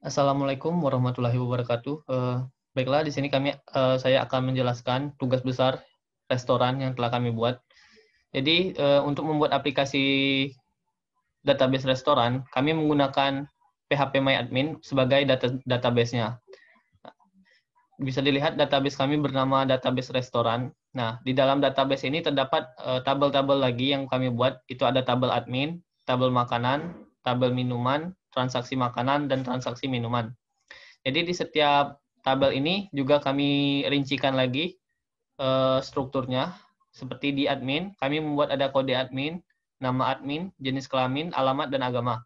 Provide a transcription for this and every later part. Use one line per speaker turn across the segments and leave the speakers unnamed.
Assalamualaikum warahmatullahi wabarakatuh. Baiklah, di sini saya akan menjelaskan tugas besar restoran yang telah kami buat. Jadi, untuk membuat aplikasi database restoran, kami menggunakan PHP MyAdmin sebagai database-nya. Bisa dilihat database kami bernama database restoran. Nah, di dalam database ini terdapat tabel-tabel lagi yang kami buat. Itu ada tabel admin, tabel makanan, tabel minuman, transaksi makanan, dan transaksi minuman. Jadi di setiap tabel ini juga kami rincikan lagi strukturnya. Seperti di admin, kami membuat ada kode admin, nama admin, jenis kelamin, alamat, dan agama.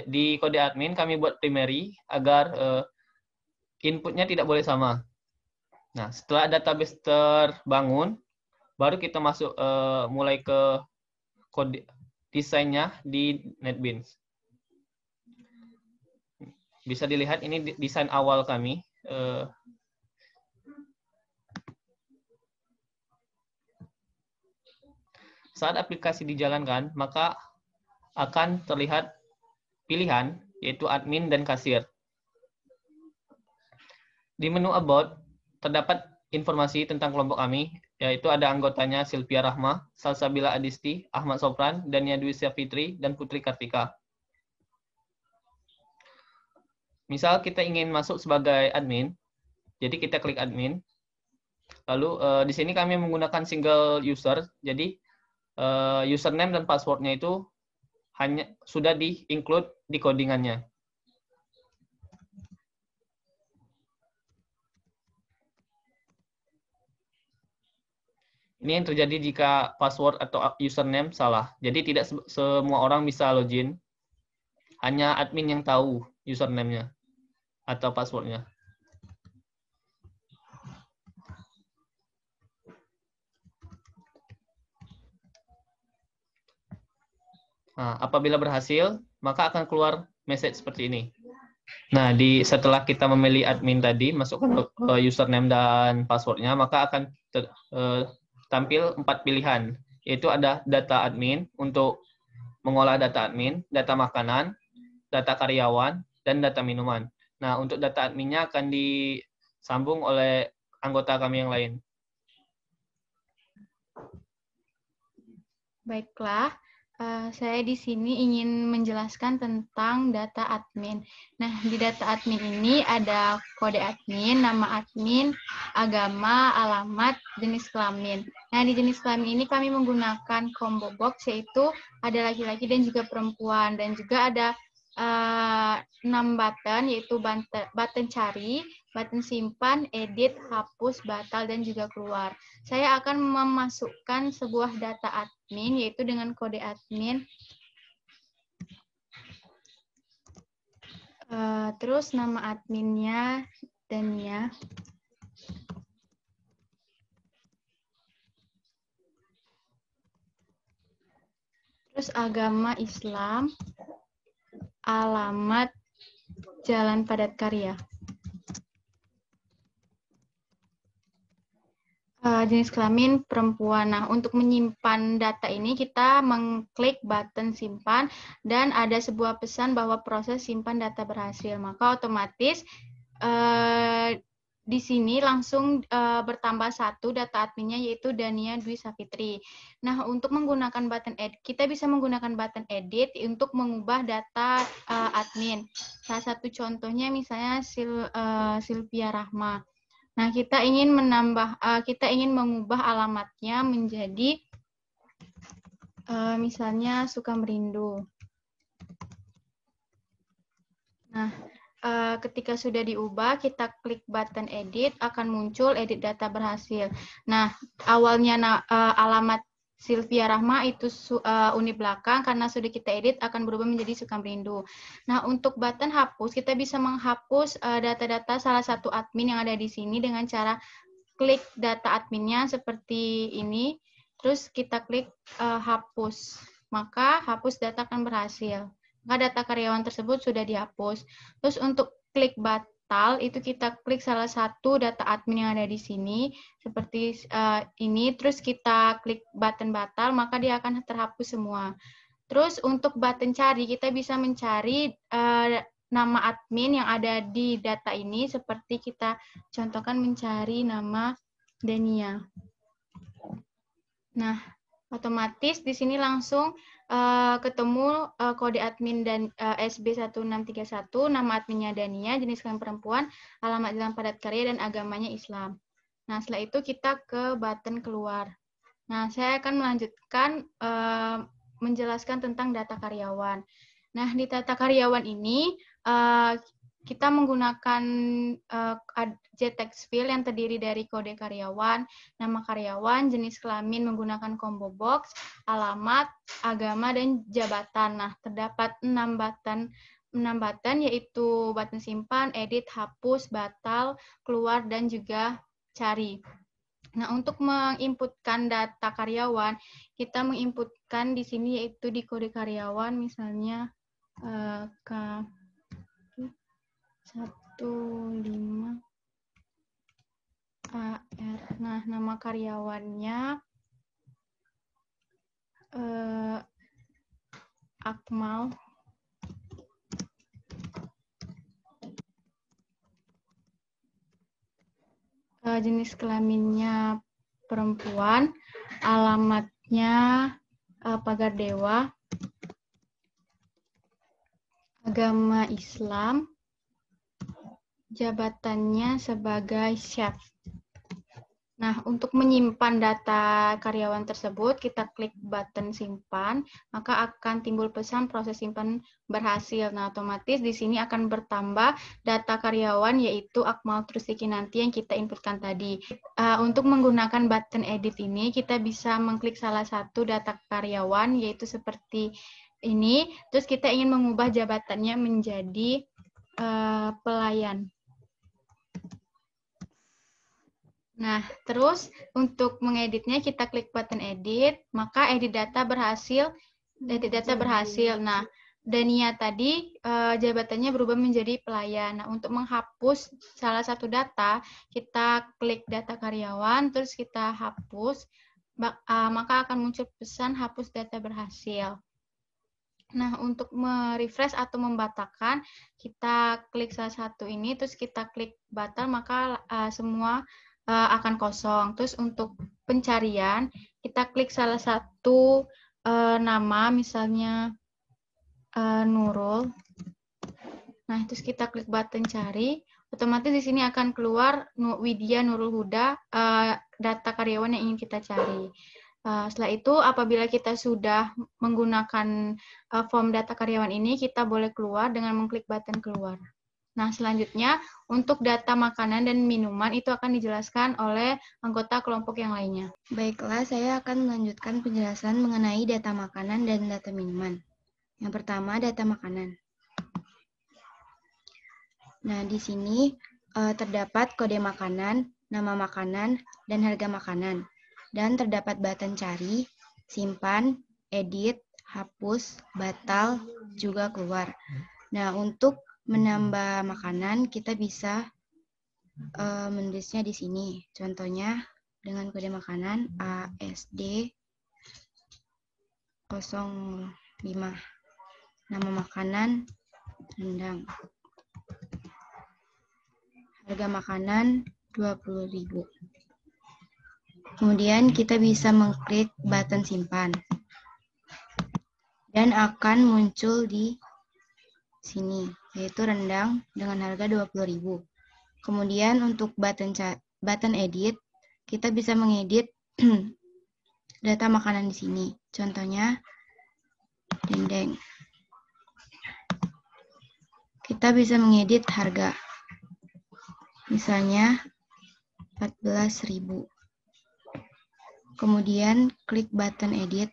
Di kode admin kami buat primary agar inputnya tidak boleh sama. Nah, setelah database terbangun, baru kita masuk mulai ke kode desainnya di NetBeans. Bisa dilihat ini desain awal kami. Saat aplikasi dijalankan, maka akan terlihat pilihan, yaitu admin dan kasir. Di menu About, terdapat informasi tentang kelompok kami, yaitu ada anggotanya Sylvia Rahma, Salsabila Adisti, Ahmad Sopran, Dania Dwi Fitri, dan Putri Kartika. Misal kita ingin masuk sebagai admin, jadi kita klik admin. Lalu di sini kami menggunakan single user, jadi username dan passwordnya itu hanya sudah di-include di codingannya. Ini yang terjadi jika password atau username salah. Jadi tidak semua orang bisa login. Hanya admin yang tahu username-nya atau password-nya. Nah, apabila berhasil, maka akan keluar message seperti ini. Nah, setelah kita memilih admin tadi, masukkan username dan password-nya, maka akan tampil 4 pilihan, yaitu ada data admin untuk mengolah data admin, data makanan, data karyawan, dan data minuman. Nah, untuk data adminnya akan disambung oleh anggota kami yang lain.
Baiklah, saya di sini ingin menjelaskan tentang data admin. Nah, di data admin ini ada kode admin, nama admin, agama, alamat, jenis kelamin. Nah, di jenis kelamin ini kami menggunakan combo box, yaitu ada laki-laki dan juga perempuan. Dan juga ada 6 button, yaitu button cari, button simpan, edit, hapus, batal, dan juga keluar. Saya akan memasukkan sebuah data admin, yaitu dengan kode admin. Terus nama adminnya Dania. Terus agama Islam, alamat Jalan Padat Karya. Jenis kelamin perempuan. Nah, untuk menyimpan data ini kita mengklik button simpan dan ada sebuah pesan bahwa proses simpan data berhasil. Maka otomatis di sini langsung bertambah 1 data adminnya, yaitu Dania Dwi Fitri. Nah, untuk menggunakan button edit, kita bisa menggunakan button edit untuk mengubah data admin. Salah satu contohnya misalnya Sylvia Rahma. Nah, kita ingin mengubah alamatnya menjadi misalnya Sukamerindu. Nah, ketika sudah diubah, kita klik button edit, akan muncul edit data berhasil. Nah, awalnya alamat Sylvia Rahma itu unit belakang, karena sudah kita edit akan berubah menjadi Sukamerindu. Nah, untuk button hapus, kita bisa menghapus data-data salah satu admin yang ada di sini dengan cara klik data adminnya seperti ini, terus kita klik hapus. Maka hapus data akan berhasil. Maka data karyawan tersebut sudah dihapus. Terus untuk klik batal, itu kita klik salah satu data admin yang ada di sini, seperti ini, terus kita klik button batal, maka dia akan terhapus semua. Terus untuk button cari, kita bisa mencari nama admin yang ada di data ini, seperti kita contohkan mencari nama Dania. Nah, otomatis di sini langsung ketemu kode admin dan SB1631, nama adminnya Dania, jenis kelamin perempuan, alamat jalan padat karya, dan agamanya Islam. Nah, setelah itu kita ke button keluar. Nah, saya akan melanjutkan menjelaskan tentang data karyawan. Nah, di data karyawan ini kita menggunakan JText field yang terdiri dari kode karyawan, nama karyawan, jenis kelamin menggunakan combo box, alamat, agama, dan jabatan. Nah, terdapat 6 button yaitu button simpan, edit, hapus, batal, keluar, dan juga cari. Nah, untuk menginputkan data karyawan, kita menginputkan di sini yaitu di kode karyawan, misalnya K15 AR. Nah, nama karyawannya Akmal. Jenis kelaminnya perempuan, alamatnya Pagar Dewa, agama Islam, jabatannya sebagai chef. Nah, untuk menyimpan data karyawan tersebut, kita klik button simpan, maka akan timbul pesan proses simpan berhasil. Nah, otomatis di sini akan bertambah data karyawan, yaitu Akmal Trusiki nanti yang kita inputkan tadi. Untuk menggunakan button edit ini, kita bisa mengklik salah satu data karyawan, yaitu seperti ini. Terus kita ingin mengubah jabatannya menjadi pelayan. Nah, terus untuk mengeditnya kita klik button edit, maka edit data berhasil. Nah, Dania tadi jabatannya berubah menjadi pelayan. Nah, untuk menghapus salah satu data, kita klik data karyawan, terus kita hapus, maka akan muncul pesan hapus data berhasil. Nah, untuk merefresh atau membatalkan, kita klik salah satu ini, terus kita klik batal, maka semua akan kosong. Terus untuk pencarian, kita klik salah satu nama, misalnya Nurul. Nah, terus kita klik button cari, otomatis di sini akan keluar Widya Nurul Huda, data karyawan yang ingin kita cari. Setelah itu, apabila kita sudah menggunakan form data karyawan ini, kita boleh keluar dengan mengklik button keluar. Nah, selanjutnya untuk data makanan dan minuman itu akan dijelaskan oleh anggota kelompok yang lainnya.
Baiklah, saya akan melanjutkan penjelasan mengenai data makanan dan data minuman. Yang pertama, data makanan. Nah, di sini terdapat kode makanan, nama makanan, dan harga makanan. Dan terdapat button cari, simpan, edit, hapus, batal, juga keluar. Nah, untuk menambah makanan, kita bisa menulisnya di sini. Contohnya dengan kode makanan ASD 05. Nama makanan rendang. Harga makanan 20.000. Kemudian kita bisa mengklik button simpan. Dan akan muncul di sini, yaitu rendang dengan harga 20.000. Kemudian untuk button edit, kita bisa mengedit data makanan di sini. Contohnya dendeng. Kita bisa mengedit harga. Misalnya 14.000. Kemudian klik button edit.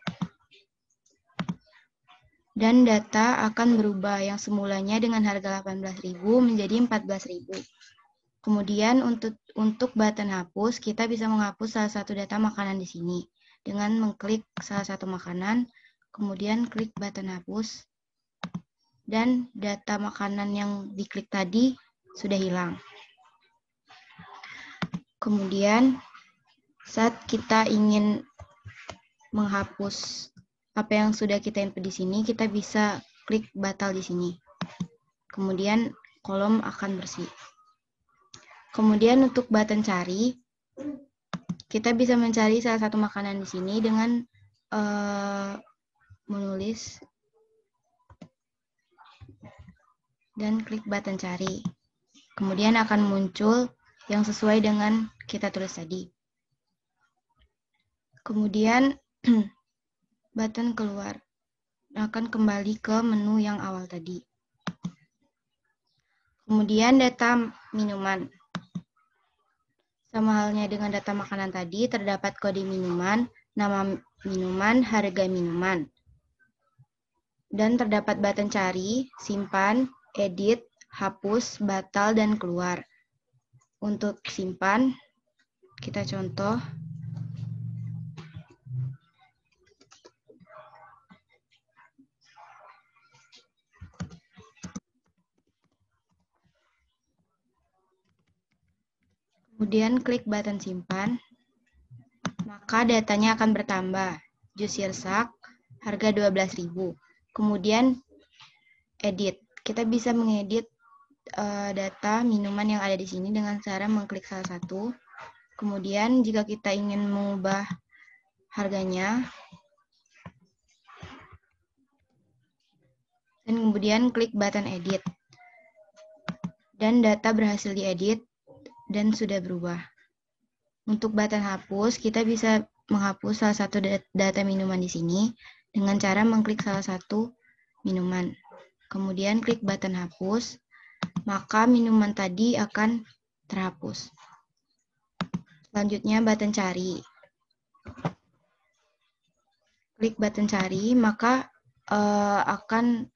Dan data akan berubah yang semulanya dengan harga 18.000 menjadi 14.000. Kemudian untuk button hapus, kita bisa menghapus salah satu data makanan di sini dengan mengklik salah satu makanan, kemudian klik button hapus, dan data makanan yang diklik tadi sudah hilang. Kemudian saat kita ingin menghapus apa yang sudah kita input di sini, kita bisa klik batal di sini. Kemudian kolom akan bersih. Kemudian untuk button cari, kita bisa mencari salah satu makanan di sini dengan menulis dan klik button cari. Kemudian akan muncul yang sesuai dengan kita tulis tadi. Kemudian button keluar akan kembali ke menu yang awal tadi. Kemudian data minuman. Sama halnya dengan data makanan tadi, terdapat kode minuman, nama minuman, harga minuman. Dan terdapat button cari, simpan, edit, hapus, batal, dan keluar. Untuk simpan, kita contoh. Kemudian klik button simpan, maka datanya akan bertambah. Jus sirsak, harga 12.000. Kemudian edit. Kita bisa mengedit data minuman yang ada di sini dengan cara mengklik salah satu. Kemudian jika kita ingin mengubah harganya, dan kemudian klik button edit. Dan data berhasil diedit dan sudah berubah. Untuk button hapus, kita bisa menghapus salah satu data minuman di sini dengan cara mengklik salah satu minuman. Kemudian klik button hapus, maka minuman tadi akan terhapus. Selanjutnya button cari. Klik button cari, maka akan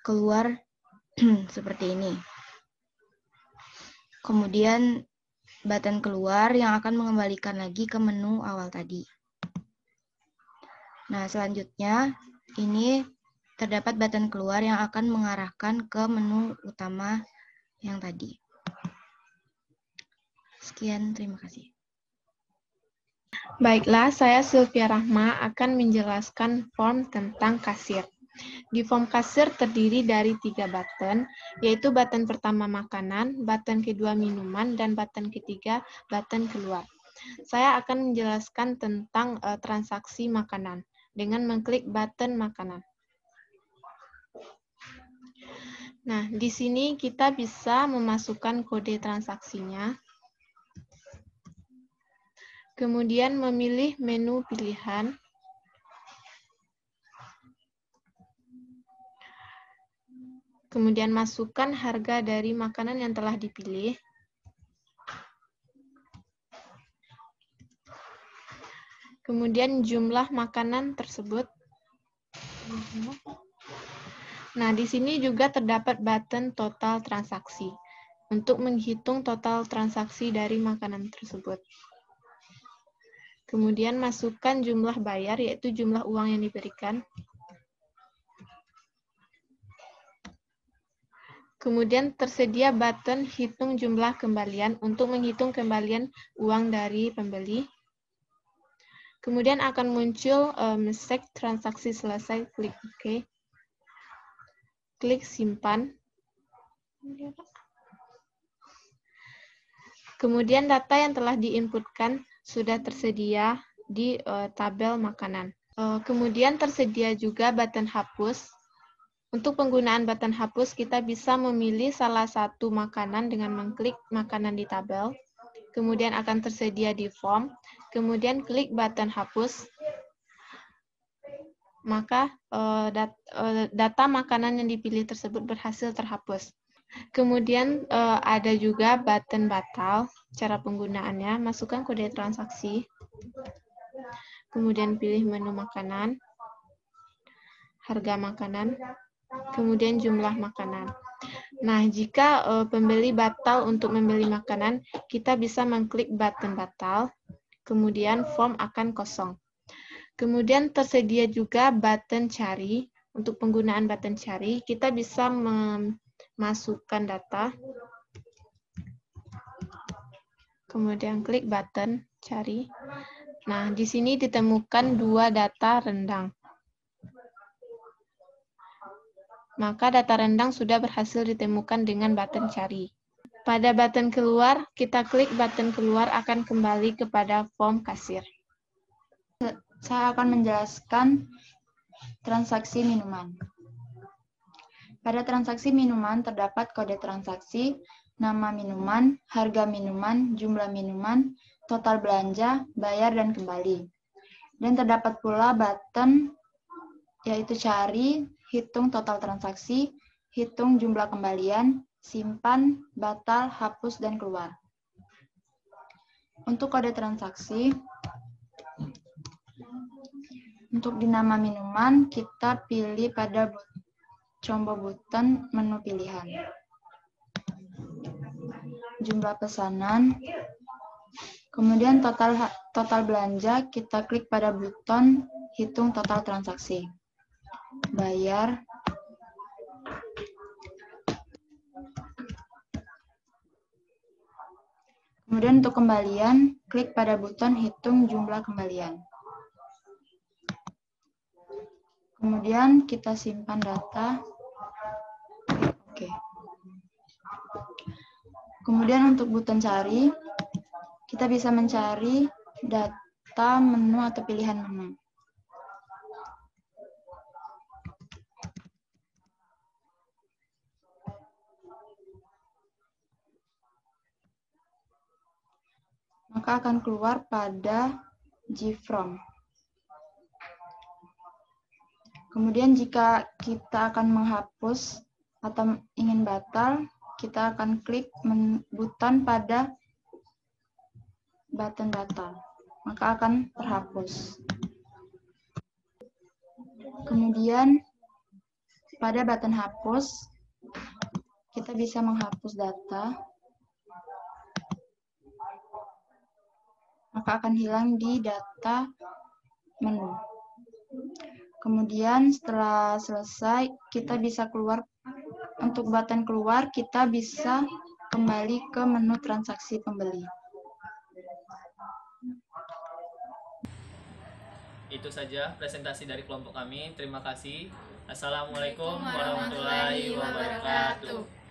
keluar seperti ini. Kemudian button keluar yang akan mengembalikan lagi ke menu awal tadi. Nah, selanjutnya ini terdapat button keluar yang akan mengarahkan ke menu utama yang tadi. Sekian, terima kasih.
Baiklah, saya Sylvia Rahma akan menjelaskan form tentang kasir. Di form kasir terdiri dari 3 button, yaitu button pertama makanan, button kedua minuman, dan button ketiga button keluar. Saya akan menjelaskan tentang transaksi makanan dengan mengklik button makanan. Nah, di sini kita bisa memasukkan kode transaksinya. Kemudian memilih menu pilihan. Kemudian masukkan harga dari makanan yang telah dipilih. Kemudian jumlah makanan tersebut. Nah, di sini juga terdapat button total transaksi untuk menghitung total transaksi dari makanan tersebut. Kemudian masukkan jumlah bayar, yaitu jumlah uang yang diberikan. Kemudian tersedia button hitung jumlah kembalian untuk menghitung kembalian uang dari pembeli. Kemudian akan muncul message transaksi selesai, klik OK. Klik simpan. Kemudian data yang telah diinputkan sudah tersedia di tabel makanan. Kemudian tersedia juga button hapus. Untuk penggunaan button hapus, kita bisa memilih salah satu makanan dengan mengklik makanan di tabel. Kemudian akan tersedia di form. Kemudian klik button hapus. Maka data makanan yang dipilih tersebut berhasil terhapus. Kemudian ada juga button batal. Cara penggunaannya, masukkan kode transaksi. Kemudian pilih menu makanan, harga makanan, kemudian jumlah makanan. Nah, jika pembeli batal untuk membeli makanan, kita bisa mengklik button batal, kemudian form akan kosong. Kemudian tersedia juga button cari. Untuk penggunaan button cari, kita bisa memasukkan data, kemudian klik button cari. Nah, di sini ditemukan 2 data rendang. maka data rendang sudah berhasil ditemukan dengan button cari. Pada button keluar, kita klik button keluar akan kembali kepada form kasir.
Saya akan menjelaskan transaksi minuman. Pada transaksi minuman terdapat kode transaksi, nama minuman, harga minuman, jumlah minuman, total belanja, bayar, dan kembali. Dan terdapat pula button yaitu cari, hitung total transaksi, hitung jumlah kembalian, simpan, batal, hapus, dan keluar. Untuk kode transaksi, untuk di nama minuman, kita pilih pada combo button menu pilihan. Jumlah pesanan, kemudian total belanja, kita klik pada button hitung total transaksi. Bayar, kemudian untuk kembalian, klik pada button hitung jumlah kembalian. Kemudian kita simpan data. Oke. Kemudian untuk button cari, kita bisa mencari data menu atau pilihan menu. Maka akan keluar pada GFrom. Kemudian jika kita akan menghapus atau ingin batal, kita akan klik button pada button batal. Maka akan terhapus. Kemudian pada button hapus, kita bisa menghapus data. Maka akan hilang di data menu. Kemudian setelah selesai, kita bisa keluar. Untuk button keluar, kita bisa kembali ke menu transaksi pembeli.
Itu saja presentasi dari kelompok kami. Terima kasih. Assalamualaikum warahmatullahi wabarakatuh.